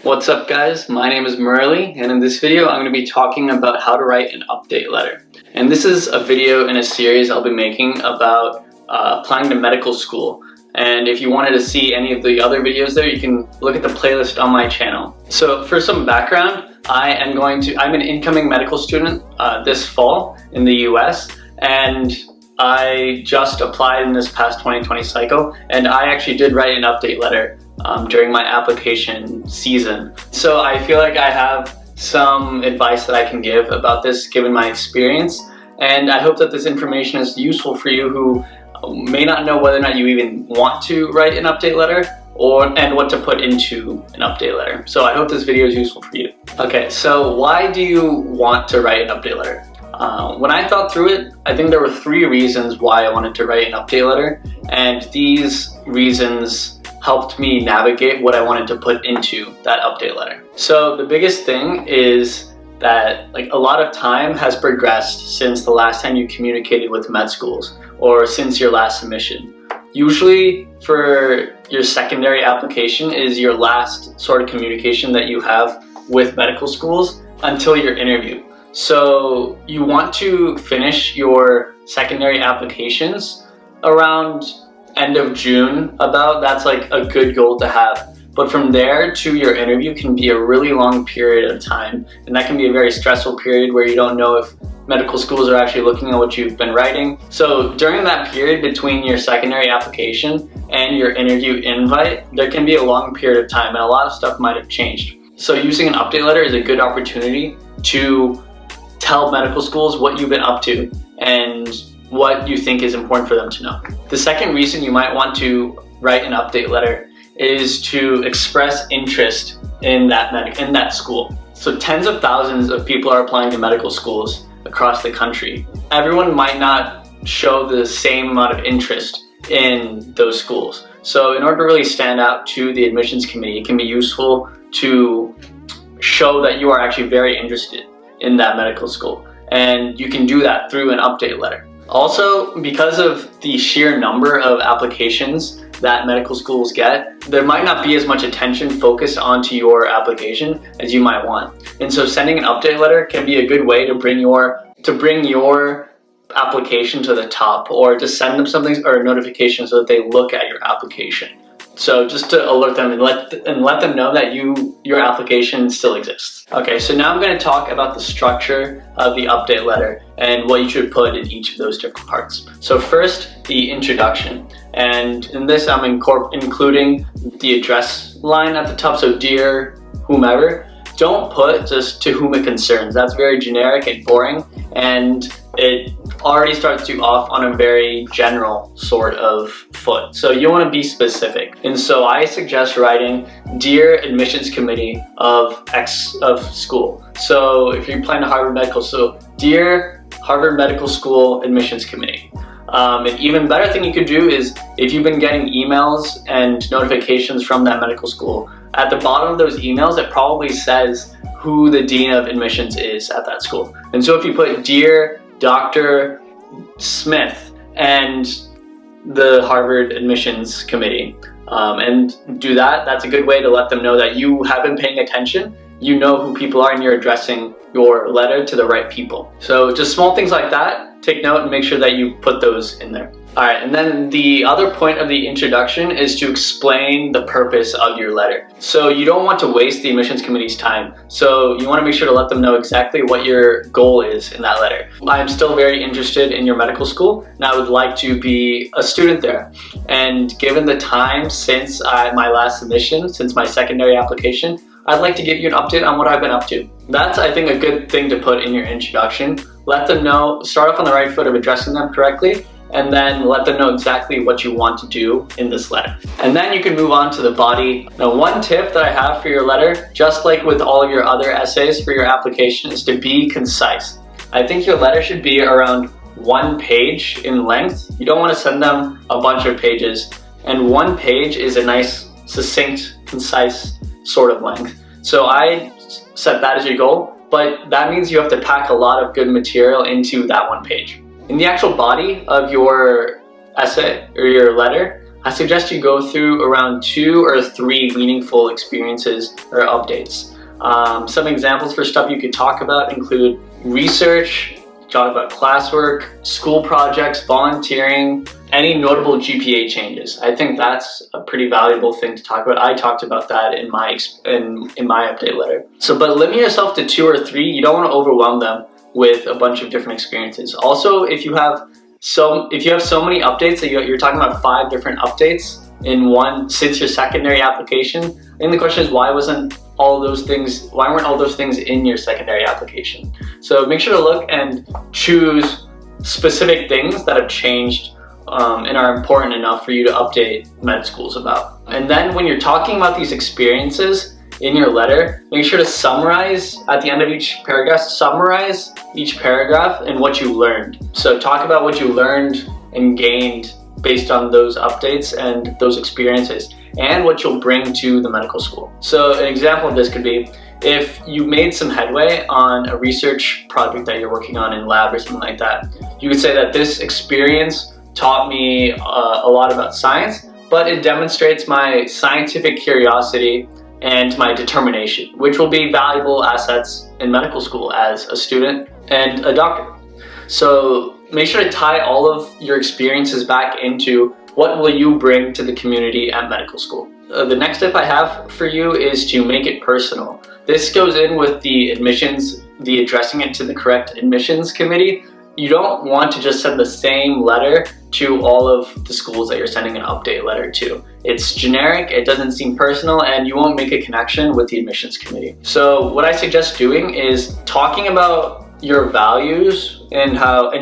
What's up guys, my name is Murali, and in this video I'm going to be talking about how to write an update letter. And this is a video in a series I'll be making about applying to medical school. And if you wanted to see any of the other videos there, you can look at the playlist on my channel. So for some background, I'm an incoming medical student this fall in the US, and I just applied in this past 2020 cycle, and I actually did write an update letter during my application season. So I feel like I have some advice that I can give about this given my experience, and I hope that this information is useful for you who may not know whether or not you even want to write an update letter and what to put into an update letter. So I hope this video is useful for you. Okay, so why do you want to write an update letter? When I thought through it, I think there were 3 reasons why I wanted to write an update letter, and these reasons helped me navigate what I wanted to put into that update letter. So the biggest thing is that a lot of time has progressed since the last time you communicated with med schools or since your last submission. Usually for your secondary application is your last sort of communication that you have with medical schools until your interview. So you want to finish your secondary applications around end of June that's a good goal to have. But from there to your interview can be a really long period of time, and that can be a very stressful period where you don't know if medical schools are actually looking at what you've been writing. So during that period between your secondary application and your interview invite, there can be a long period of time and a lot of stuff might have changed. So using an update letter is a good opportunity to tell medical schools what you've been up to and what you think is important for them to know. The second reason you might want to write an update letter is to express interest in that school. So tens of thousands of people are applying to medical schools across the country. Everyone might not show the same amount of interest in those schools. So in order to really stand out to the admissions committee, it can be useful to show that you are actually very interested in that medical school. And you can do that through an update letter. Also, because of the sheer number of applications that medical schools get, there might not be as much attention focused onto your application as you might want. And so sending an update letter can be a good way to bring your application to the top, or to send them something or a notification so that they look at your application. So just to alert them and let them know that your application still exists. Okay, so now I'm going to talk about the structure of the update letter and what you should put in each of those different parts. So first, the introduction. And in this, I'm including the address line at the top. So dear whomever. Don't put just to whom it concerns. That's very generic and boring, and it already starts you off on a very general sort of foot. So you want to be specific. And so I suggest writing Dear Admissions Committee of X of school. So if you're applying to Harvard Medical School, Dear Harvard Medical School Admissions Committee. An even better thing you could do is if you've been getting emails and notifications from that medical school, at the bottom of those emails it probably says who the Dean of Admissions is at that school. And so if you put Dear Dr. Smith and the Harvard Admissions Committee and do that, that's a good way to let them know that you have been paying attention, you know who people are, and you're addressing your letter to the right people. So just small things like that, take note and make sure that you put those in there. Alright, and then the other point of the introduction is to explain the purpose of your letter. So you don't want to waste the admissions committee's time. So you want to make sure to let them know exactly what your goal is in that letter. I'm still very interested in your medical school, and I would like to be a student there. And given the time since my last submission, since my secondary application, I'd like to give you an update on what I've been up to. That's, I think, a good thing to put in your introduction. Let them know, start off on the right foot of addressing them correctly, and then let them know exactly what you want to do in this letter. And then you can move on to the body. Now, one tip that I have for your letter, just like with all of your other essays for your application, is to be concise. I think your letter should be around 1 page in length. You don't want to send them a bunch of pages, and 1 page is a nice, succinct, concise sort of length. So I set that as your goal, but that means you have to pack a lot of good material into that 1 page. In the actual body of your essay or your letter, I suggest you go through around 2 or 3 meaningful experiences or updates. Some examples for stuff you could talk about include research, talk about classwork, school projects, volunteering, any notable GPA changes. I think that's a pretty valuable thing to talk about. I talked about that in my update letter. But limit yourself to 2 or 3. You don't want to overwhelm them with a bunch of different experiences. Also, if you have so many updates that you're talking about 5 different updates in one since your secondary application, I think the question is why weren't all those things in your secondary application? So make sure to look and choose specific things that have changed and are important enough for you to update med schools about. And then when you're talking about these experiences in your letter, make sure to summarize at the end of each paragraph, and what you learned. So talk about what you learned and gained based on those updates and those experiences, and what you'll bring to the medical school. So an example of this could be if you made some headway on a research project that you're working on in lab or something like that. You could say that this experience taught me a lot about science, but it demonstrates my scientific curiosity and my determination, which will be valuable assets in medical school as a student and a doctor. So make sure to tie all of your experiences back into what will you bring to the community at medical school. The next tip I have for you is to make it personal. This goes in with the addressing it to the correct admissions committee. You don't want to just send the same letter to all of the schools that you're sending an update letter to. It's generic, it doesn't seem personal, and you won't make a connection with the admissions committee. So what I suggest doing is talking about your values and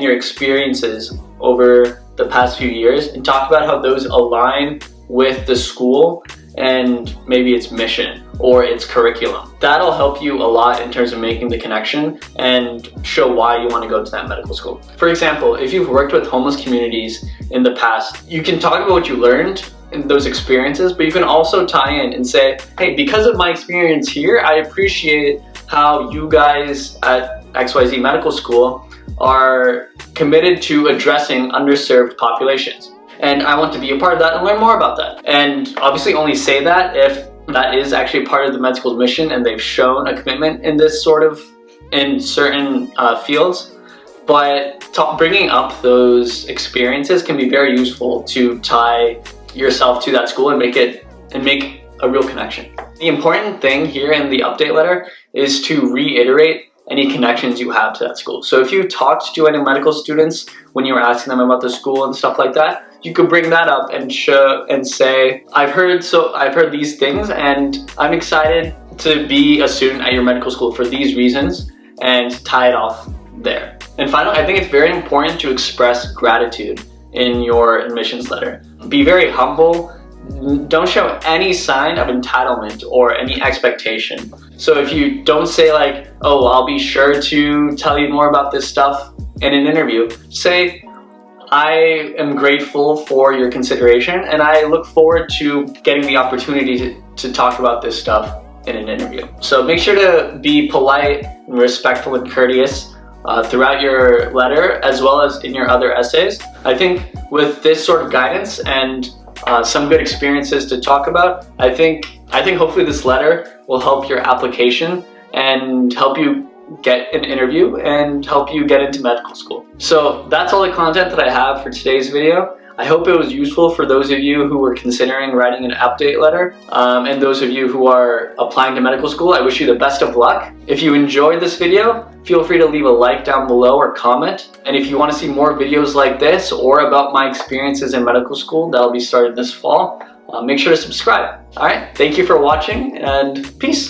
your experiences over the past few years, and talk about how those align with the school and maybe its mission or its curriculum. That'll help you a lot in terms of making the connection and show why you want to go to that medical school. For example, if you've worked with homeless communities in the past, you can talk about what you learned in those experiences, but you can also tie in and say, hey, because of my experience here, I appreciate how you guys at XYZ Medical School are committed to addressing underserved populations. And I want to be a part of that and learn more about that. And obviously only say that if that is actually part of the med school's mission and they've shown a commitment in certain fields. But bringing up those experiences can be very useful to tie yourself to that school and make a real connection. The important thing here in the update letter is to reiterate any connections you have to that school. So if you talked to any medical students when you were asking them about the school and stuff like that, you could bring that up and say, I've heard these things and I'm excited to be a student at your medical school for these reasons, and tie it off there. And finally, I think it's very important to express gratitude in your admissions letter. Be very humble. Don't show any sign of entitlement or any expectation. So if you don't say like, oh, I'll be sure to tell you more about this stuff in an interview, say, I am grateful for your consideration and I look forward to getting the opportunity to talk about this stuff in an interview. So make sure to be polite and respectful and courteous throughout your letter as well as in your other essays. I think with this sort of guidance and some good experiences to talk about, I think hopefully this letter will help your application and help you get an interview and help you get into medical school. So that's all the content that I have for today's video. I hope it was useful for those of you who were considering writing an update letter, and those of you who are applying to medical school. I wish you the best of luck. If you enjoyed this video, feel free to leave a like down below or comment. And if you want to see more videos like this or about my experiences in medical school that'll be started this fall, make sure to subscribe. All right, thank you for watching and peace.